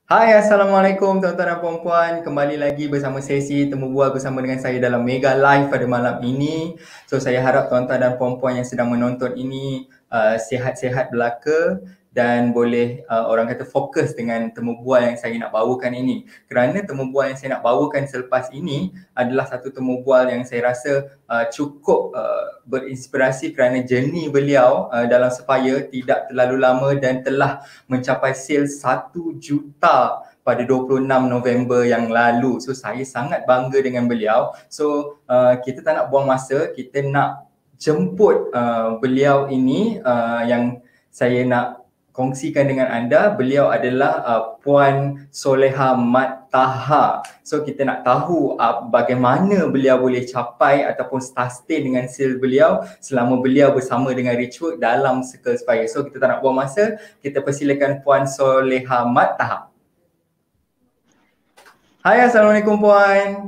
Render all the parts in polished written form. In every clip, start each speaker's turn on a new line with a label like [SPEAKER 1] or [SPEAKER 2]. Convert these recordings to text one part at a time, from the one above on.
[SPEAKER 1] Hai, Assalamualaikum tuan-tuan dan puan-puan. Kembali lagi bersama sesi Temu Bual bersama dengan saya dalam Mega Live pada malam ini. So, saya harap tuan-tuan dan puan-puan yang sedang menonton ini sihat-sihat belaka dan boleh orang kata fokus dengan Temu Bual yang saya nak bawakan ini. Kerana Temu Bual yang saya nak bawakan selepas ini adalah satu Temu Bual yang saya rasa cukup berinspirasi kerana journey beliau dalam Sepaya tidak terlalu lama dan telah mencapai sales 1 juta pada 26 November yang lalu. So saya sangat bangga dengan beliau. So kita tak nak buang masa, kita nak jemput beliau ini yang saya nak kongsikan dengan anda. Beliau adalah Puan Soleha Mat Taha. So kita nak tahu bagaimana beliau boleh capai ataupun sustain dengan sales beliau selama beliau bersama dengan Richwork dalam Circle Spire. So kita tak nak buang masa, kita persilakan Puan Soleha Mat Taha. Hai, Assalamualaikum Puan.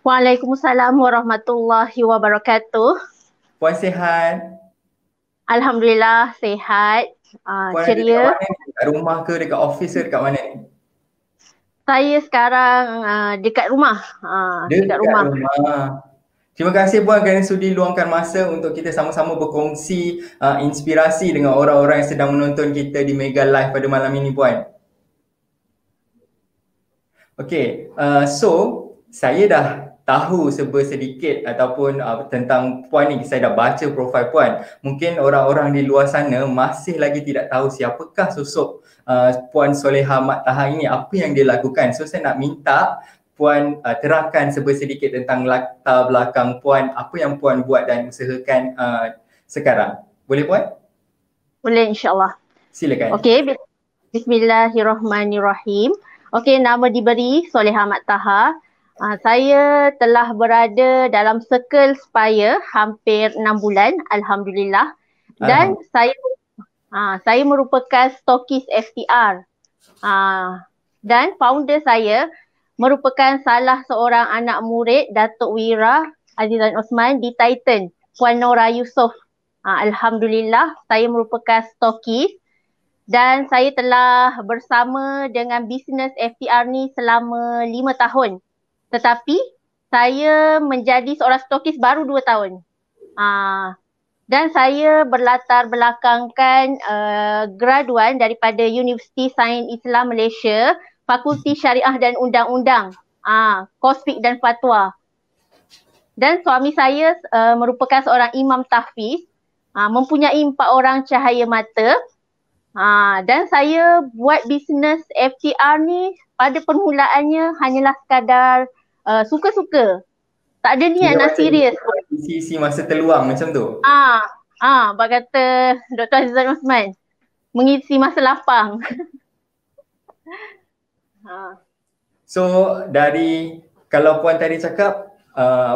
[SPEAKER 2] Waalaikumsalam warahmatullahi wabarakatuh.
[SPEAKER 1] Puan sihat?
[SPEAKER 2] Alhamdulillah sihat,
[SPEAKER 1] Puan
[SPEAKER 2] ceria.
[SPEAKER 1] ada dekat mana? Dekat rumah ke, dekat office ke, dekat mana ni?
[SPEAKER 2] Saya sekarang dekat rumah. Dekat rumah.
[SPEAKER 1] Terima kasih Puan kerana sudi luangkan masa untuk kita sama-sama berkongsi inspirasi dengan orang-orang yang sedang menonton kita di Mega Live pada malam ini Puan. Okey, so saya dah tahu sedikit ataupun tentang Puan ni. Saya dah baca profil Puan. Mungkin orang-orang di luar sana masih lagi tidak tahu siapakah sosok Puan Soleha Mat Taha ini, apa yang dia lakukan. So saya nak minta Puan terangkan sedikit tentang latar belakang Puan, apa yang Puan buat dan usahakan sekarang. Boleh Puan?
[SPEAKER 2] Boleh, insyaAllah.
[SPEAKER 1] Silakan.
[SPEAKER 2] Okey, bismillahirrahmanirrahim. Okey, nama diberi Soleha Mat Taha. Saya telah berada dalam Circle Spire hampir 6 bulan, Alhamdulillah. Dan saya merupakan stokis FTR. Dan founder saya merupakan salah seorang anak murid Datuk Wira Azizan Osman di Titan, Puan Nora Yusof. Alhamdulillah, saya merupakan stokis dan saya telah bersama dengan bisnes FTR ni selama 5 tahun. Tetapi saya menjadi seorang stokis baru 2 tahun. Dan saya berlatar belakangkan graduan daripada Universiti Sains Islam Malaysia, Fakulti Syariah dan Undang-Undang, Kosfik dan Fatwa. Dan suami saya merupakan seorang imam tahfiz, mempunyai 4 orang cahaya mata. Dan saya buat bisnes FTR ni pada permulaannya hanyalah sekadar suka-suka. Tak ada niat nak serius.
[SPEAKER 1] Isi masa terluang macam tu?
[SPEAKER 2] Bak kata Dr. Azizan Osman, mengisi masa lapang.
[SPEAKER 1] So dari, kalau Puan tadi cakap,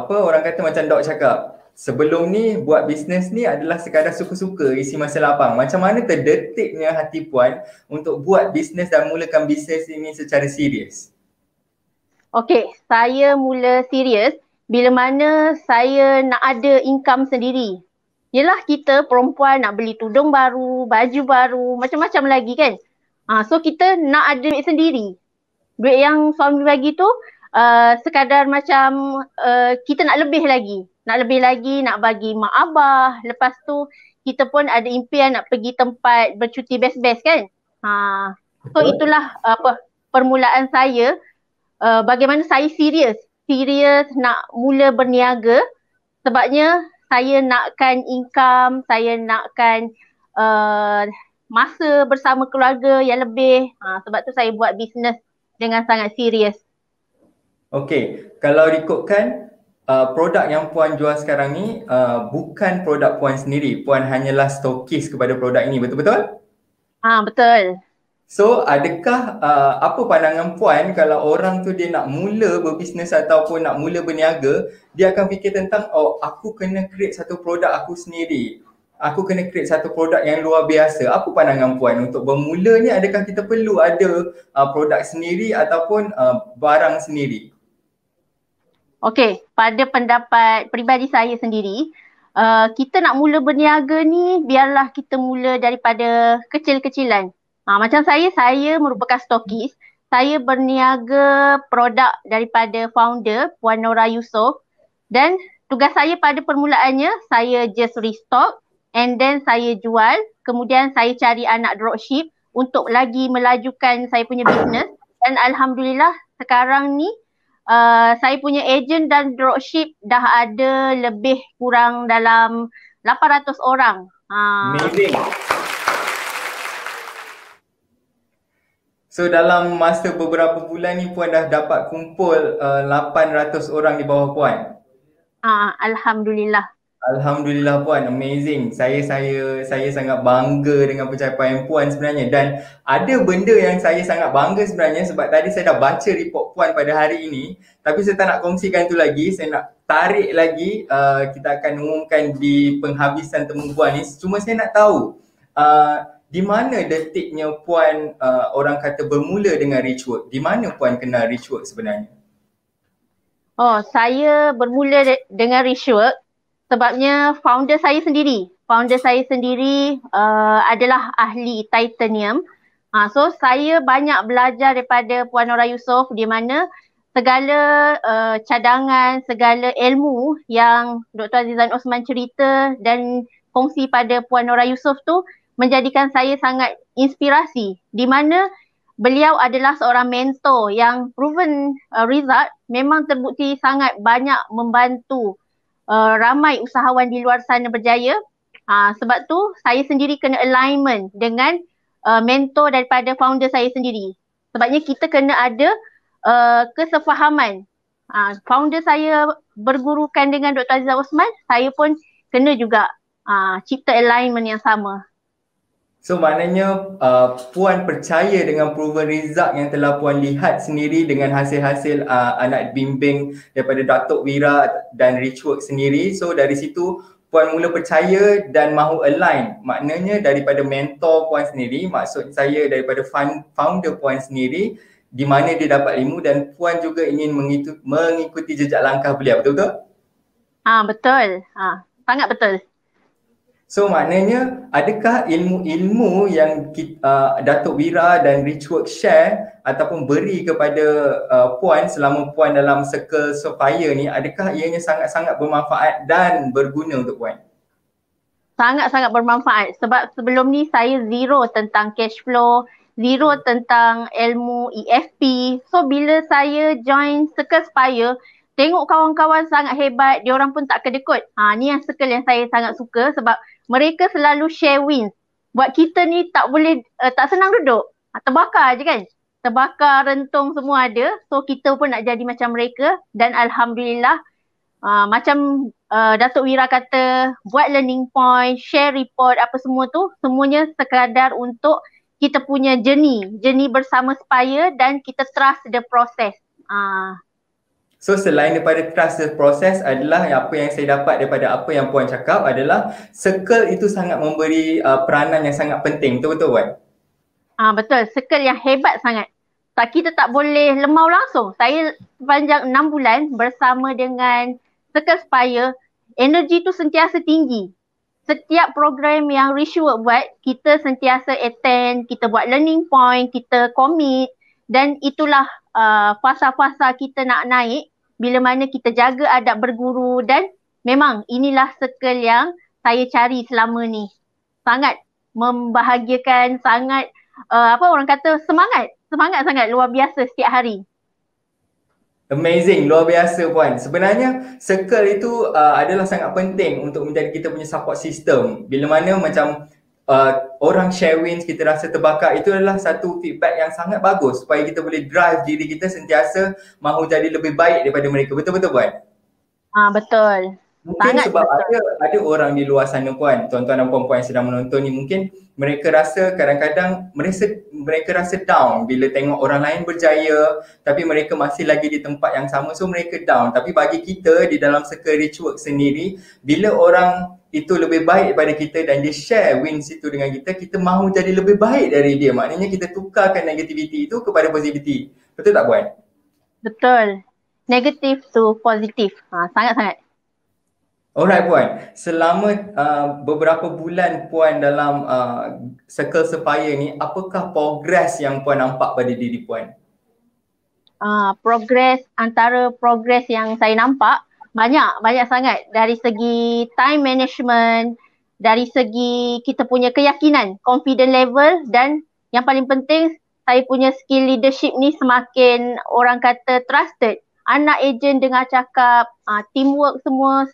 [SPEAKER 1] orang kata macam Dok cakap, sebelum ni buat bisnes ni adalah sekadar suka-suka, isi masa lapang. Macam mana terdetiknya hati Puan untuk buat bisnes dan mulakan bisnes ini secara serius?
[SPEAKER 2] Okey, saya mula serius bila mana saya nak ada income sendiri. Yelah, kita perempuan nak beli tudung baru, baju baru, macam-macam lagi kan. So kita nak ada duit sendiri. Duit yang suami bagi tu sekadar macam kita nak lebih lagi. Nak bagi mak abah. Lepas tu kita pun ada impian nak pergi tempat bercuti best-best kan. So itulah permulaan saya, bagaimana saya serius nak mula berniaga. Sebabnya saya nakkan income, saya nakkan masa bersama keluarga yang lebih. Sebab tu saya buat bisnes dengan sangat serius.
[SPEAKER 1] Okey, kalau ikutkan produk yang Puan jual sekarang ni bukan produk Puan sendiri. Puan hanyalah stokis kepada produk ini, betul-betul?
[SPEAKER 2] Betul.
[SPEAKER 1] So adakah apa pandangan Puan kalau orang tu dia nak mula berbisnes ataupun nak mula berniaga, dia akan fikir tentang aku kena create satu produk aku sendiri. Aku kena create satu produk yang luar biasa. Apa pandangan Puan untuk bermula ni, adakah kita perlu ada produk sendiri ataupun barang sendiri?
[SPEAKER 2] Okey, pada pendapat peribadi saya sendiri, kita nak mula berniaga ni biarlah kita mula daripada kecil-kecilan. Macam saya merupakan stokis. Saya berniaga produk daripada founder Puan Nora Yusof, dan tugas saya pada permulaannya saya just restock and then saya jual, kemudian saya cari anak dropship untuk lagi melajukan saya punya bisnes, dan alhamdulillah sekarang ni saya punya agent dan dropship dah ada lebih kurang dalam 800 orang.
[SPEAKER 1] Amazing. So dalam masa beberapa bulan ni Puan dah dapat kumpul 800 orang di bawah Puan.
[SPEAKER 2] Alhamdulillah.
[SPEAKER 1] Alhamdulillah Puan, amazing. Saya sangat bangga dengan pencapaian Puan sebenarnya, dan ada benda yang saya sangat bangga sebenarnya sebab tadi saya dah baca report Puan pada hari ini, tapi saya tak nak kongsikan tu lagi. Saya nak tarik lagi, kita akan umumkan di penghabisan temu Puan ni. Cuma saya nak tahu di mana detiknya Puan orang kata bermula dengan Richwork? Di mana Puan kenal Richwork sebenarnya?
[SPEAKER 2] Saya bermula dengan Richwork sebabnya founder saya sendiri adalah ahli titanium. So saya banyak belajar daripada Puan Nora Yusof, di mana segala cadangan, segala ilmu yang Dr. Azizan Osman cerita dan kongsi pada Puan Nora Yusof tu menjadikan saya sangat inspirasi, di mana beliau adalah seorang mentor yang proven result, memang terbukti sangat banyak membantu ramai usahawan di luar sana berjaya. Sebab tu saya sendiri kena alignment dengan mentor daripada founder saya sendiri. Sebabnya kita kena ada kesefahaman. Founder saya bergurukan dengan Dr. Azizan Osman, saya pun kena juga cipta alignment yang sama.
[SPEAKER 1] So maknanya Puan percaya dengan proven result yang telah Puan lihat sendiri dengan hasil-hasil anak bimbing daripada Datuk Wira dan Richwork sendiri. So dari situ Puan mula percaya dan mahu align. Maknanya daripada mentor Puan sendiri, maksud saya daripada founder Puan sendiri, di mana dia dapat ilmu, dan Puan juga ingin mengikuti jejak langkah beliau. Betul-betul?
[SPEAKER 2] Betul. Sangat betul.
[SPEAKER 1] So maknanya adakah ilmu-ilmu yang Datuk Wira dan Richwork share ataupun beri kepada Puan selama Puan dalam Circle Sapphire ni, adakah ianya sangat-sangat bermanfaat dan berguna untuk Puan?
[SPEAKER 2] Sangat-sangat bermanfaat sebab sebelum ni saya zero tentang cash flow, zero tentang ilmu EFP. So bila saya join Circle Sapphire, tengok kawan-kawan sangat hebat, diorang pun tak kedekut. Ni yang circle yang saya sangat suka sebab mereka selalu share wins. Buat kita ni tak boleh, tak senang duduk. Terbakar je kan. Terbakar, rentung semua ada. So kita pun nak jadi macam mereka, dan alhamdulillah macam Datuk Wira kata, buat learning point, share report, apa semua tu, semuanya sekadar untuk kita punya journey bersama Spire, dan kita trust the process.
[SPEAKER 1] So selain daripada trust the process, adalah apa yang saya dapat daripada apa yang Puan cakap adalah circle itu sangat memberi peranan yang sangat penting. Betul-betul Puan?
[SPEAKER 2] Betul, circle yang hebat sangat. Kita tak boleh lemau langsung. Saya sepanjang 6 bulan bersama dengan Circle Spire, energi tu sentiasa tinggi. Setiap program yang Richwork buat, kita sentiasa attend, kita buat learning point, kita commit, dan itulah fasa-fasa kita nak naik bila mana kita jaga adab berguru, dan memang inilah circle yang saya cari selama ni. Sangat membahagiakan, sangat orang kata semangat sangat luar biasa setiap hari.
[SPEAKER 1] Amazing, luar biasa Puan. Sebenarnya circle itu adalah sangat penting untuk menjadi kita punya support system. Bila mana macam orang share wins, kita rasa terbakar, itu adalah satu feedback yang sangat bagus supaya kita boleh drive diri kita sentiasa mahu jadi lebih baik daripada mereka. Betul-betul Puan?
[SPEAKER 2] Betul.
[SPEAKER 1] Mungkin sangat sebab ada orang di luar sana Puan, tuan-tuan dan puan-puan yang sedang menonton ni, mungkin mereka rasa kadang-kadang mereka rasa down bila tengok orang lain berjaya tapi mereka masih lagi di tempat yang sama, so mereka down. Tapi bagi kita di dalam Circle Richwork sendiri, bila orang itu lebih baik daripada kita dan dia share wins itu dengan kita, kita mahu jadi lebih baik dari dia. Maknanya kita tukarkan negativity itu kepada positivity. Betul tak Puan?
[SPEAKER 2] Betul. Negative to positive. Sangat-sangat.
[SPEAKER 1] Alright Puan, selama beberapa bulan Puan dalam Circle Sapphire ni, apakah progres yang Puan nampak pada diri Puan?
[SPEAKER 2] Antara progres yang saya nampak banyak sangat dari segi time management, dari segi kita punya keyakinan, confident level, dan yang paling penting saya punya skill leadership ni semakin orang kata trusted. Anak ejen dengar cakap, teamwork semua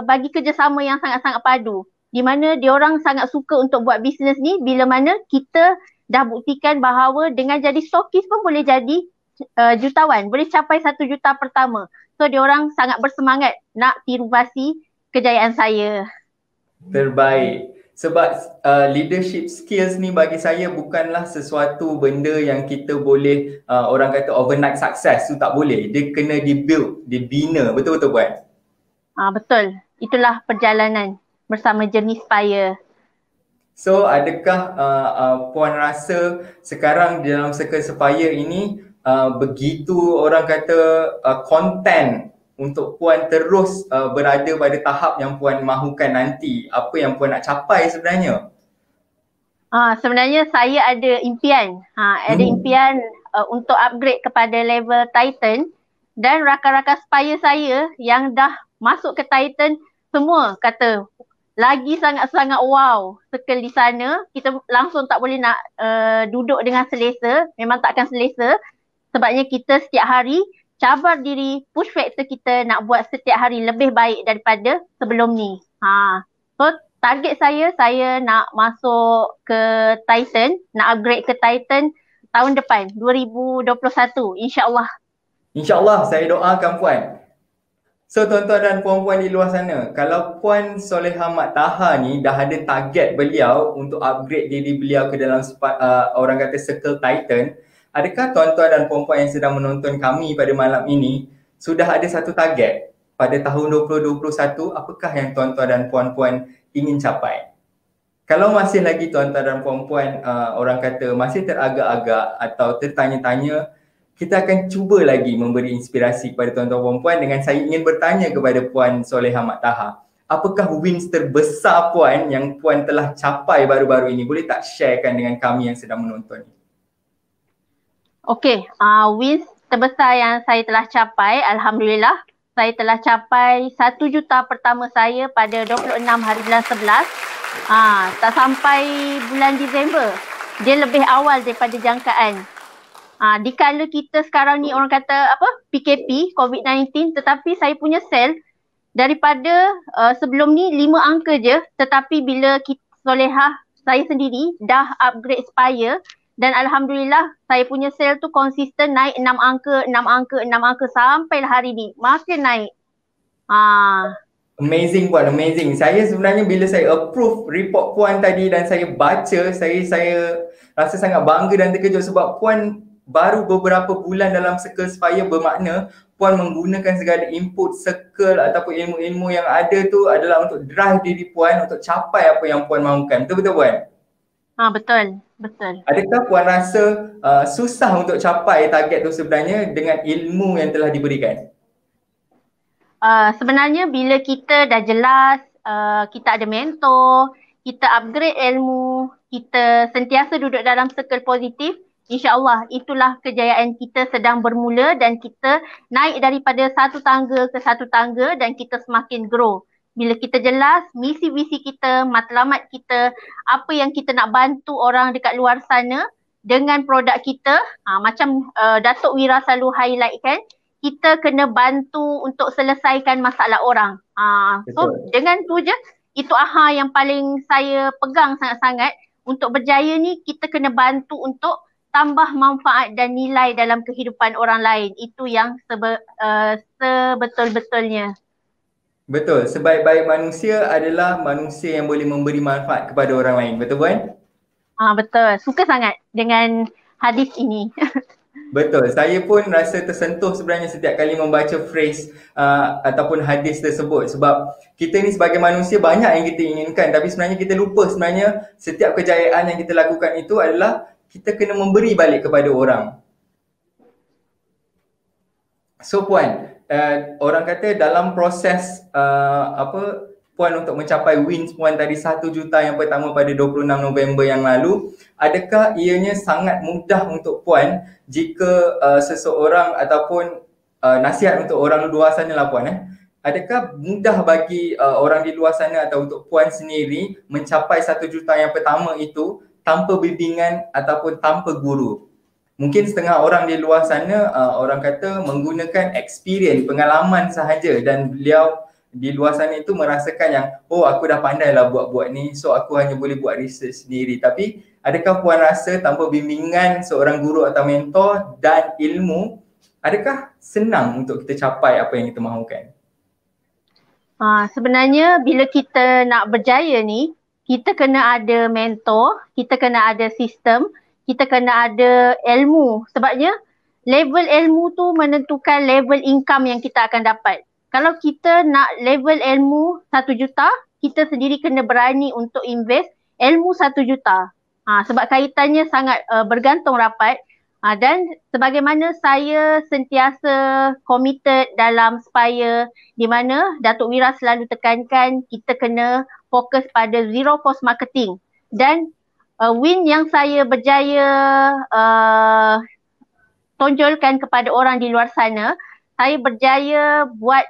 [SPEAKER 2] bagi kerjasama yang sangat-sangat padu. Di mana diorang sangat suka untuk buat bisnes ni bila mana kita dah buktikan bahawa dengan jadi stokis pun boleh jadi jutawan, boleh capai 1 juta pertama. So diorang sangat bersemangat nak tiru basi kejayaan saya.
[SPEAKER 1] Terbaik. Sebab leadership skills ni bagi saya bukanlah sesuatu benda yang kita boleh orang kata overnight success tu, tak boleh. Dia kena dibuild, dibina. Betul-betul Puan?
[SPEAKER 2] Betul. Itulah perjalanan bersama Journey Spire.
[SPEAKER 1] So adakah Puan rasa sekarang di dalam Circle Sapphire ini begitu orang kata content untuk Puan terus berada pada tahap yang Puan mahukan nanti? Apa yang Puan nak capai sebenarnya?
[SPEAKER 2] Sebenarnya saya ada impian. Ada impian untuk upgrade kepada level Titan, dan rakan-rakan Spire saya yang dah masuk ke Titan semua kata lagi sangat-sangat wow circle di sana. Kita langsung tak boleh nak duduk dengan selesa. Memang takkan selesa. Sebabnya kita setiap hari cabar diri, push factor kita nak buat setiap hari lebih baik daripada sebelum ni. So target saya nak masuk ke Titan, nak upgrade ke Titan tahun depan 2021, insya-Allah.
[SPEAKER 1] InsyaAllah, saya doakan Puan. So tuan-tuan dan puan-puan di luar sana, kalau Puan Soleha Mat Taha ni dah ada target beliau untuk upgrade diri beliau ke dalam orang kata Circle Titan, adakah tuan-tuan dan puan-puan yang sedang menonton kami pada malam ini sudah ada satu target pada tahun 2021, apakah yang tuan-tuan dan puan-puan ingin capai? Kalau masih lagi tuan-tuan dan puan-puan orang kata masih teragak-agak atau tertanya-tanya, kita akan cuba lagi memberi inspirasi kepada tuan-tuan puan dengan saya ingin bertanya kepada Puan Soleha Mat Taha. Apakah wins terbesar Puan yang Puan telah capai baru-baru ini? Boleh tak sharekan dengan kami yang sedang menonton?
[SPEAKER 2] Okey, wins terbesar yang saya telah capai, Alhamdulillah, saya telah capai 1 juta pertama saya pada 26 hari bulan 11. Tak sampai bulan Disember. Dia lebih awal daripada jangkaan. Dikala kita sekarang ni orang kata PKP, COVID-19, tetapi saya punya sel daripada sebelum ni 5 angka je, tetapi bila kita Solehah saya sendiri dah upgrade Spire, dan Alhamdulillah saya punya sel tu konsisten naik 6 angka sampai hari ni makin naik.
[SPEAKER 1] Amazing Puan, amazing. Saya sebenarnya bila saya approve report Puan tadi dan saya baca, saya rasa sangat bangga dan terkejut sebab Puan baru beberapa bulan dalam Circle Sapphire, bermakna Puan menggunakan segala input circle ataupun ilmu-ilmu yang ada tu adalah untuk drive diri Puan untuk capai apa yang Puan mahukan. Betul-betul Puan?
[SPEAKER 2] Betul.
[SPEAKER 1] Adakah Puan rasa susah untuk capai target tu sebenarnya dengan ilmu yang telah diberikan?
[SPEAKER 2] Sebenarnya bila kita dah jelas, kita ada mentor, kita upgrade ilmu, kita sentiasa duduk dalam circle positif, InsyaAllah itulah kejayaan kita sedang bermula dan kita naik daripada satu tangga ke satu tangga dan kita semakin grow. Bila kita jelas misi-visi kita, matlamat kita, apa yang kita nak bantu orang dekat luar sana dengan produk kita, macam Datuk Wira selalu highlight kan, kita kena bantu untuk selesaikan masalah orang. So dengan tu je, itu yang paling saya pegang sangat-sangat. Untuk berjaya ni kita kena bantu untuk tambah manfaat dan nilai dalam kehidupan orang lain. Itu yang sebetul-betulnya.
[SPEAKER 1] Betul, sebaik-baik manusia adalah manusia yang boleh memberi manfaat kepada orang lain. Betul Puan?
[SPEAKER 2] Betul, suka sangat dengan hadis ini.
[SPEAKER 1] Betul, saya pun rasa tersentuh sebenarnya setiap kali membaca phrase ataupun hadis tersebut sebab kita ni sebagai manusia banyak yang kita inginkan tapi sebenarnya kita lupa sebenarnya setiap kejayaan yang kita lakukan itu adalah kita kena memberi balik kepada orang. So Puan, orang kata dalam proses Puan untuk mencapai wins Puan tadi 1 juta yang pertama pada 26 November yang lalu, adakah ianya sangat mudah untuk Puan jika seseorang ataupun nasihat untuk orang luar sana lah Puan, adakah mudah bagi orang di luar sana atau untuk Puan sendiri mencapai 1 juta yang pertama itu tanpa bimbingan ataupun tanpa guru? Mungkin setengah orang di luar sana orang kata menggunakan experience, pengalaman sahaja, dan beliau di luar sana itu merasakan yang aku dah pandai lah buat-buat ni, so aku hanya boleh buat research sendiri. Tapi adakah Puan rasa tanpa bimbingan seorang guru atau mentor dan ilmu, adakah senang untuk kita capai apa yang kita mahukan?
[SPEAKER 2] Sebenarnya bila kita nak berjaya ni, kita kena ada mentor, kita kena ada sistem, kita kena ada ilmu. Sebabnya level ilmu tu menentukan level income yang kita akan dapat. Kalau kita nak level ilmu 1 juta, kita sendiri kena berani untuk invest ilmu 1 juta. Sebab kaitannya sangat bergantung rapat. Dan sebagaimana saya sentiasa committed dalam Spire, di mana Datuk Wira selalu tekankan kita kena fokus pada zero cost marketing. Dan win yang saya berjaya tonjolkan kepada orang di luar sana, saya berjaya buat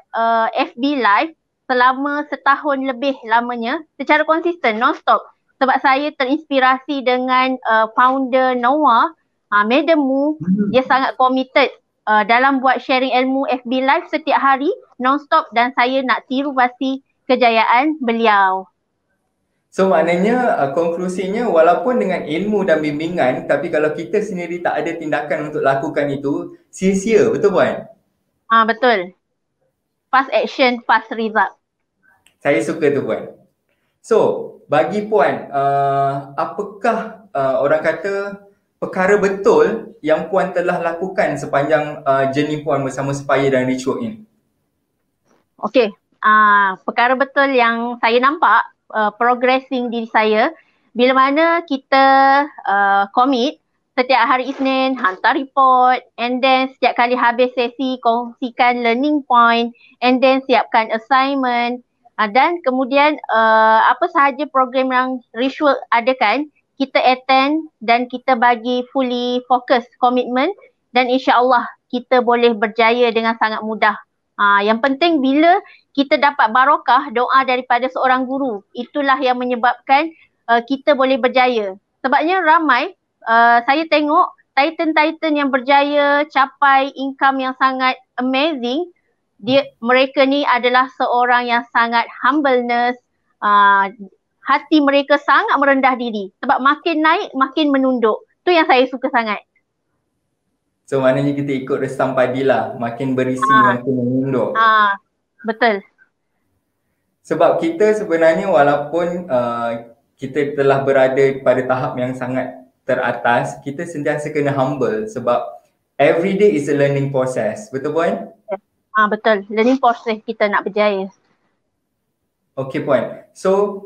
[SPEAKER 2] FB Live selama setahun lebih lamanya secara konsisten, non-stop. Sebab saya terinspirasi dengan founder Noah, Madam Mu. Dia sangat committed dalam buat sharing ilmu FB Live setiap hari, non-stop, dan saya nak tiru pasti kejayaan beliau.
[SPEAKER 1] So maknanya konklusinya walaupun dengan ilmu dan bimbingan, tapi kalau kita sendiri tak ada tindakan untuk lakukan itu, sia-sia, betul Puan?
[SPEAKER 2] Betul. Fast action, fast result.
[SPEAKER 1] Saya suka tu Puan. So bagi Puan, apakah orang kata perkara betul yang Puan telah lakukan sepanjang journey Puan bersama Spire dan Richwork ini?
[SPEAKER 2] Okey, perkara betul yang saya nampak progressing diri saya bila mana kita commit setiap hari Isnin hantar report, and then setiap kali habis sesi kongsikan learning point, and then siapkan assignment, dan kemudian apa sahaja program yang Richwork adakan kita attend dan kita bagi fully fokus komitmen, dan insya-Allah kita boleh berjaya dengan sangat mudah. Yang penting bila kita dapat barokah doa daripada seorang guru, itulah yang menyebabkan kita boleh berjaya. Sebabnya ramai saya tengok titan-titan yang berjaya capai income yang sangat amazing, mereka ni adalah seorang yang sangat humbleness, hati mereka sangat merendah diri. Sebab makin naik makin menunduk. Tu yang saya suka sangat.
[SPEAKER 1] So maknanya kita ikut resam padi lah, makin berisi makin menunduk.
[SPEAKER 2] Betul.
[SPEAKER 1] Sebab kita sebenarnya walaupun kita telah berada pada tahap yang sangat teratas, kita sentiasa kena humble sebab every day is a learning process. Betul Puan?
[SPEAKER 2] Betul. Learning process kita nak berjaya.
[SPEAKER 1] Okey Puan. So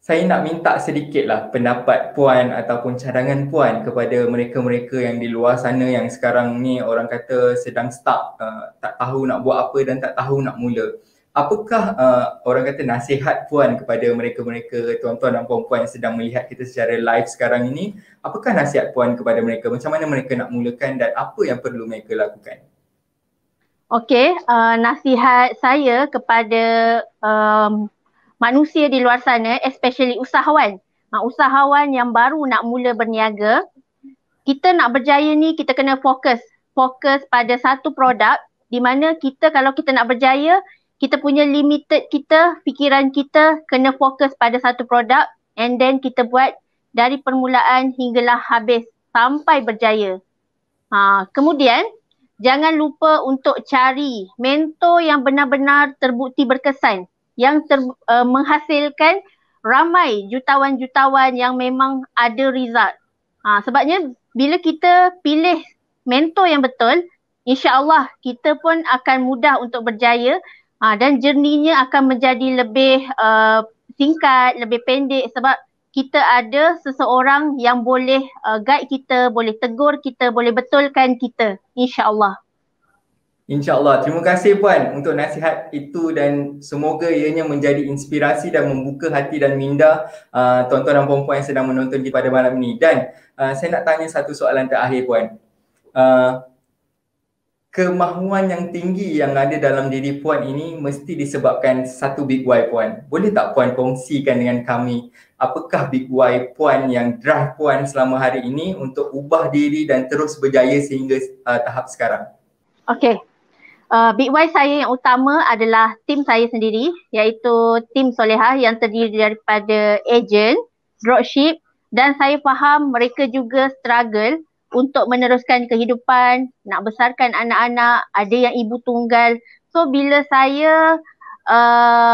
[SPEAKER 1] saya nak minta sedikitlah pendapat Puan ataupun cadangan Puan kepada mereka-mereka yang di luar sana yang sekarang ni orang kata sedang stuck, tak tahu nak buat apa dan tak tahu nak mula. Apakah orang kata nasihat Puan kepada mereka-mereka, tuan-tuan dan puan-puan yang sedang melihat kita secara live sekarang ini? Apakah nasihat Puan kepada mereka? Macam mana mereka nak mulakan dan apa yang perlu mereka lakukan?
[SPEAKER 2] Okey, nasihat saya kepada manusia di luar sana, especially usahawan. Usahawan yang baru nak mula berniaga, kita nak berjaya ni kita kena fokus pada satu produk, di mana kita kalau kita nak berjaya, kita punya limited kita, fikiran kita kena fokus pada satu produk, and then kita buat dari permulaan hinggalah habis sampai berjaya. Kemudian jangan lupa untuk cari mentor yang benar-benar terbukti berkesan, yang menghasilkan ramai jutawan-jutawan yang memang ada result. Sebabnya bila kita pilih mentor yang betul, insya-Allah kita pun akan mudah untuk berjaya, dan journey-nya akan menjadi lebih singkat, lebih pendek sebab kita ada seseorang yang boleh guide kita, boleh tegur kita, boleh betulkan kita, insya-Allah.
[SPEAKER 1] InsyaAllah. Terima kasih Puan untuk nasihat itu dan semoga ianya menjadi inspirasi dan membuka hati dan minda tuan-tuan dan puan-puan yang sedang menonton di pada malam ini. Dan saya nak tanya satu soalan terakhir Puan. Kemahuan yang tinggi yang ada dalam diri Puan ini mesti disebabkan satu big why Puan. Boleh tak Puan kongsikan dengan kami apakah big why Puan yang drive Puan selama hari ini untuk ubah diri dan terus berjaya sehingga tahap sekarang?
[SPEAKER 2] Okey. Big why saya yang utama adalah tim saya sendiri, iaitu tim Solehah yang terdiri daripada ejen, dropship, dan saya faham mereka juga struggle untuk meneruskan kehidupan, nak besarkan anak-anak, ada yang ibu tunggal. So bila saya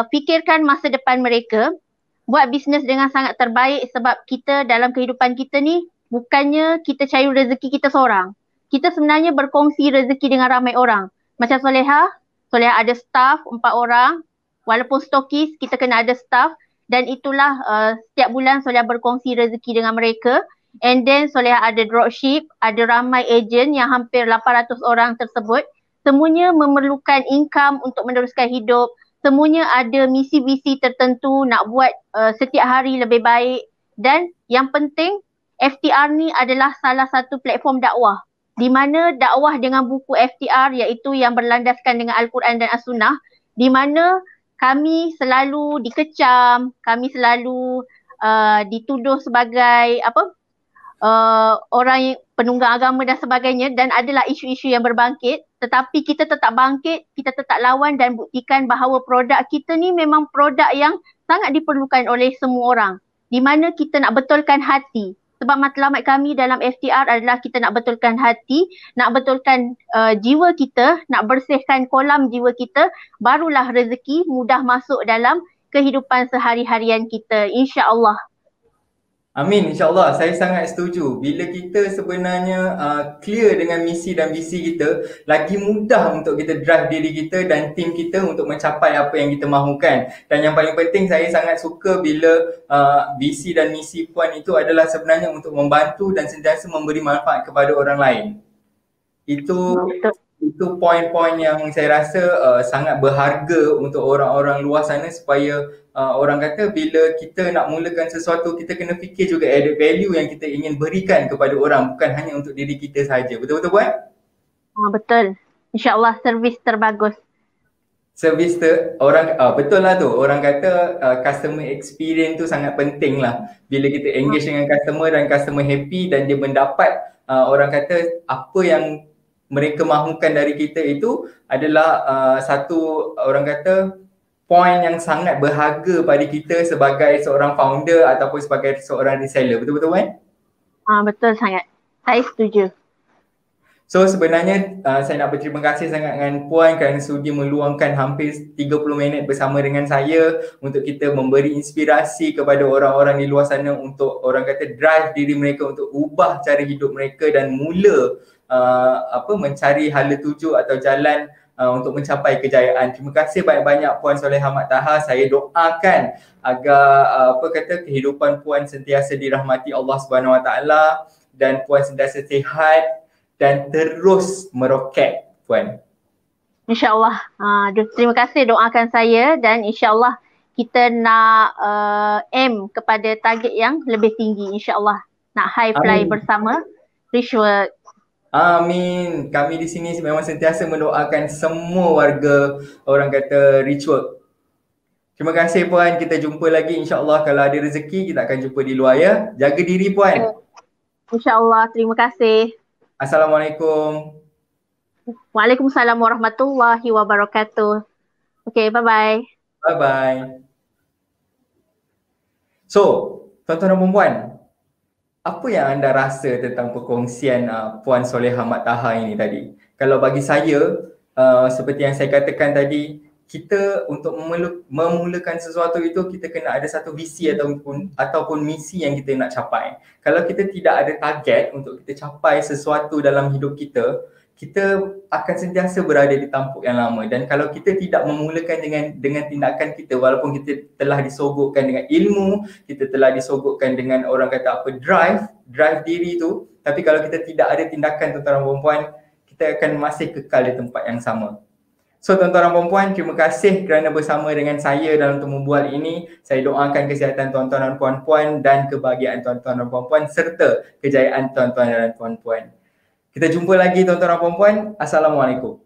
[SPEAKER 2] fikirkan masa depan mereka, buat bisnes dengan sangat terbaik sebab kita dalam kehidupan kita ni bukannya kita cari rezeki kita seorang. Kita sebenarnya berkongsi rezeki dengan ramai orang. Macam Solehah ada staff 4 orang. Walaupun stokis, kita kena ada staff. Dan itulah setiap bulan Solehah berkongsi rezeki dengan mereka. And then Solehah ada dropship, ada ramai ejen yang hampir 800 orang tersebut. Semuanya memerlukan income untuk meneruskan hidup. Semuanya ada misi-visi tertentu nak buat setiap hari lebih baik. Dan yang penting, FTR ni adalah salah satu platform dakwah. Di mana dakwah dengan buku FTR iaitu yang berlandaskan dengan Al-Quran dan As-Sunnah, di mana kami selalu dikecam, kami selalu dituduh sebagai orang penunggang agama dan sebagainya, dan adalah isu-isu yang berbangkit, tetapi kita tetap bangkit, kita tetap lawan dan buktikan bahawa produk kita ni memang produk yang sangat diperlukan oleh semua orang, di mana kita nak betulkan hati. Sebab matlamat kami dalam FTR adalah kita nak betulkan hati, nak betulkan jiwa kita, nak bersihkan kolam jiwa kita, barulah rezeki mudah masuk dalam kehidupan sehari-harian kita, insya-Allah.
[SPEAKER 1] Amin, insyaAllah. Saya sangat setuju. Bila kita sebenarnya clear dengan misi dan visi kita, lagi mudah untuk kita drive diri kita dan tim kita untuk mencapai apa yang kita mahukan. Dan yang paling penting, saya sangat suka bila visi dan misi Puan itu adalah sebenarnya untuk membantu dan sentiasa memberi manfaat kepada orang lain. Itu poin-poin yang saya rasa sangat berharga untuk orang-orang luar sana, supaya orang kata bila kita nak mulakan sesuatu, kita kena fikir juga added value yang kita ingin berikan kepada orang, bukan hanya untuk diri kita saja. Betul-betul Puan?
[SPEAKER 2] Betul. InsyaAllah servis terbagus.
[SPEAKER 1] Servis betul lah tu. Orang kata customer experience tu sangat penting lah. Bila kita engage dengan customer dan customer happy dan dia mendapat orang kata apa yang mereka mahukan dari kita, itu adalah satu orang kata poin yang sangat berharga pada kita sebagai seorang founder ataupun sebagai seorang reseller. Betul-betul Puan?
[SPEAKER 2] Betul sangat. Saya setuju.
[SPEAKER 1] So sebenarnya saya nak berterima kasih sangat dengan Puan kerana sudi meluangkan hampir 30 minit bersama dengan saya untuk kita memberi inspirasi kepada orang-orang di luar sana untuk orang kata drive diri mereka untuk ubah cara hidup mereka dan mula mencari hala tuju atau jalan untuk mencapai kejayaan. Terima kasih banyak-banyak Puan Solehah Mat Taha. Saya doakan agar kehidupan Puan sentiasa dirahmati Allah Subhanahu Wa Taala dan Puan sentiasa sihat dan terus meroket Puan.
[SPEAKER 2] InsyaAllah. Terima kasih doakan saya dan insyaAllah kita nak aim kepada target yang lebih tinggi, insyaAllah. Nak high fly bersama. Richwork.
[SPEAKER 1] Amin. Kami di sini memang sentiasa mendoakan semua warga orang kata Richwork. Terima kasih Puan. Kita jumpa lagi insyaAllah. Kalau ada rezeki kita akan jumpa di luar ya. Jaga diri Puan.
[SPEAKER 2] InsyaAllah. Terima kasih.
[SPEAKER 1] Assalamualaikum.
[SPEAKER 2] Waalaikumsalam warahmatullahi wabarakatuh. Okay, bye-bye.
[SPEAKER 1] Bye-bye. So, tuan-tuan dan puan, apa yang anda rasa tentang perkongsian Puan Solehah Mat Taha ini tadi? Kalau bagi saya, seperti yang saya katakan tadi, kita untuk memulakan sesuatu itu kita kena ada satu visi ataupun misi yang kita nak capai. Kalau kita tidak ada target untuk kita capai sesuatu dalam hidup kita, kita akan sentiasa berada di tampuk yang lama. Dan kalau kita tidak memulakan dengan tindakan kita, walaupun kita telah disogokkan dengan ilmu, kita telah disogokkan dengan orang kata drive diri tu, tapi kalau kita tidak ada tindakan tuan-tuan dan puan-puan, kita akan masih kekal di tempat yang sama. So tuan-tuan dan puan-puan, terima kasih kerana bersama dengan saya dalam Temu Bual ini. Saya doakan kesihatan tuan-tuan dan puan-puan dan kebahagiaan tuan-tuan dan puan-puan serta kejayaan tuan-tuan dan puan-puan. Kita jumpa lagi tuan-tuan dan puan-puan. Assalamualaikum.